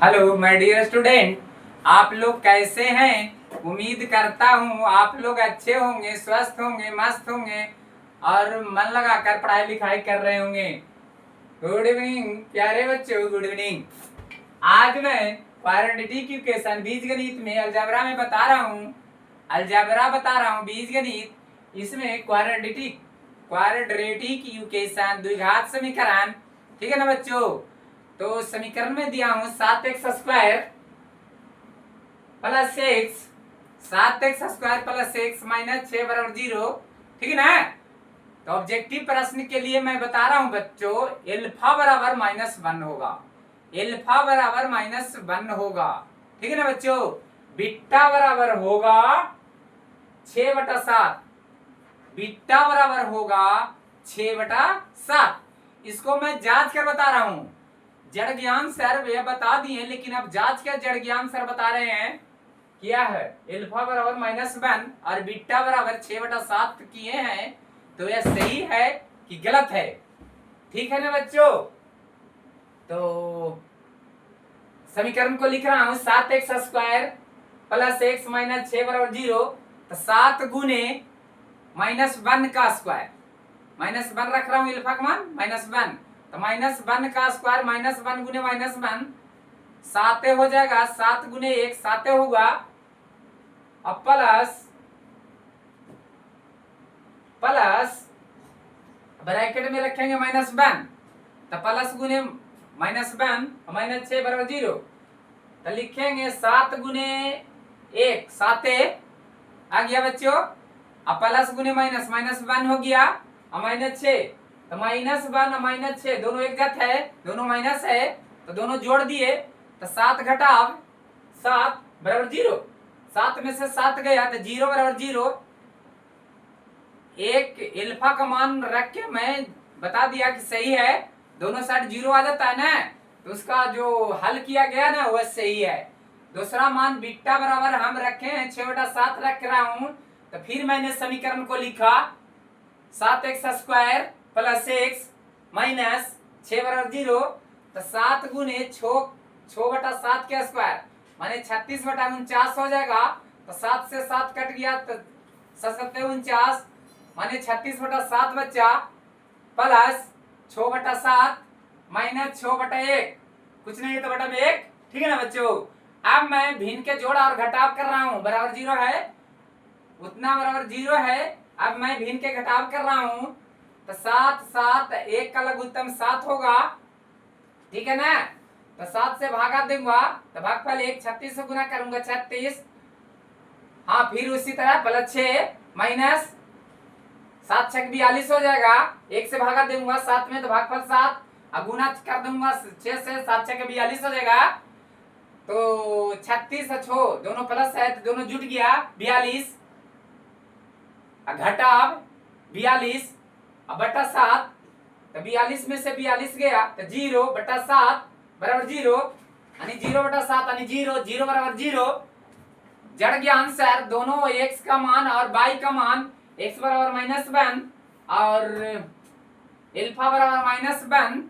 Hello my dear student, आप लोग कैसे हैं। उम्मीद करता हूँ आप लोग अच्छे होंगे, स्वस्थ होंगे, मस्त होंगे और मन लगाकर पढ़ाई लिखाई कर रहे होंगे। गुड इवनिंग प्यारे बच्चों, गुड इवनिंग। आज मैं क्वाड्रेटिक इक्वेशन बीजगणित में अलजेब्रा में बता रहा हूँ। अलजेब्रा बता रहा हूँ बीजगणित। इसमें क्वाड्रेटिक इक्वेशन द्विघात समीकरण, ठीक है ना बच्चों। तो समीकरण में दिया हूं 7x² plus x, 7x² plus x minus 6 बराबर 0, ठीक है ना। तो ऑब्जेक्टिव प्रश्न के लिए मैं बता रहा हूं बच्चों, एल्फा बराबर -1 होगा। एल्फा बराबर -1 होगा, ठीक है ना बच्चों। बीटा बराबर होगा 6/7। बीटा बराबर होगा 6/7। इसको मैं जांच कर बता रहा हूं। जड़ ज्ञान सर वे बता दिए, लेकिन अब जांच क्या जड़ ज्ञान सर बता रहे हैं क्या है। एल्फा बराबर -1 और बीटा बराबर 6/7 किए हैं। तो यह सही है कि गलत है, ठीक है ना बच्चों। तो समीकरण को लिख रहा हूं 7x² प्लस एक्स माइनस 6 बराबर 0। तो 7 गुने -1 का स्क्वायर, -1 रख रहा हूं, एल्फा का मान -1। तो -1 का स्क्वायर -1 गुने -1 7 हो जाएगा। 7 गुने 1 7 होगा। अब प्लस ब्रैकेट में रखेंगे -1। तो प्लस गुने -1 -6 बराबर 0। तो लिखेंगे 7 गुने 1 7 आ गया बच्चों। अब प्लस गुने -1 हो गया और -6। तो -1 और -6 दोनों एक जत है, दोनों माइनस है, तो दोनों जोड़ दिए। तो 7 घटाव 7 बराबर 0। 7 में से 7 गया तो 0 बराबर 0। एक एल्फा का मान रख के मैं बता दिया कि सही है। दोनों साइड 0 आ जाता है ना, तो उसका जो हल किया गया ना वह सही है। दूसरा मान बीटा बराबर हम रखे हैं 6/7 रख रहा हूं। तो फिर मैंने समीकरण को लिखा 7x² प्लस एक्स माइनस 6 बराबर 0। तो 7 गुने 6/7 के स्क्वायर माने 36/49 हो जाएगा। तो 7 से 7 कट गया तो 7×7 माने 36/7 बच्चा, प्लस 6/7 माइनस 6/1, कुछ नहीं है तो बटा में 1, ठीक है ना बच्चों। अब मैं भिन्न के जोड़ और घटाव कर रहा हूं, बराबर 0 है उतना बराबर 0 है। अब मैं भिन्न के घटाव कर रहा हूं। तो 7 7 1 का लघुत्तम 7 होगा, ठीक है ना। तो 7 से भागा दूंगा तो भागफल 1, 36 से गुना करूंगा 36। हाँ, फिर उसी तरह प्लस 6 माइनस 7 6 42 हो जाएगा। 1 से भागा दूंगा 7 में तो भागफल 7 और गुना कर दूंगा 6 से, 7 6 42 हो जाएगा। तो 36 और 6 दोनों प्लस है तो दोनों जुट गया 42 घटाव 42 और बटा 7। तो 42 में से 42 गया तो 0/7 बराबर 0, यानी 0/7 यानी 0 0 बराबर 0। जड़ ज्ञान सर दोनों x का मान और y का मान, x बराबर -1 और एल्फा बराबर -1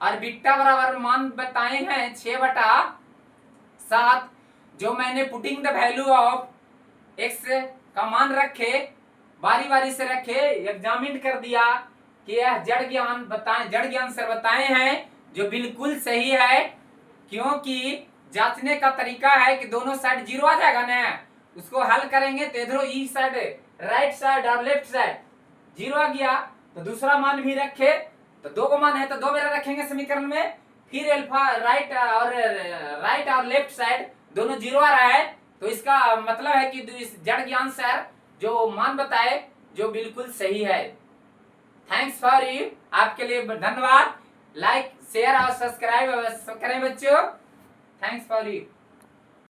और बीटा बराबर मान बताए हैं 6/7। जो मैंने putting the value of x का मान रखे, बारी बारी से रखे, एग्जामिन कर दिया कि यह जड़ ज्ञान सर बताए हैं जो बिल्कुल सही है। क्योंकि जांचने का तरीका है कि दोनों साइड 0 आ जाएगा ना, उसको हल करेंगे तो इधरों ई साइड, राइट साइड और लेफ्ट साइड 0 आ गया तो दूसरा मान भी रखे। तो 2 को मान है तो 2 मेरा रखेंगे समीकरण में। फिर अल्फा राइट और लेफ्ट साइड दोनों 0 आ रहा है, तो इसका मतलब है कि इस जड़ ज्ञान सर जो मान बताए जो बिल्कुल सही है। थैंक्स फॉर यू, आपके लिए धन्यवाद। लाइक शेयर और सब्सक्राइब करें बच्चों। Thanks for you.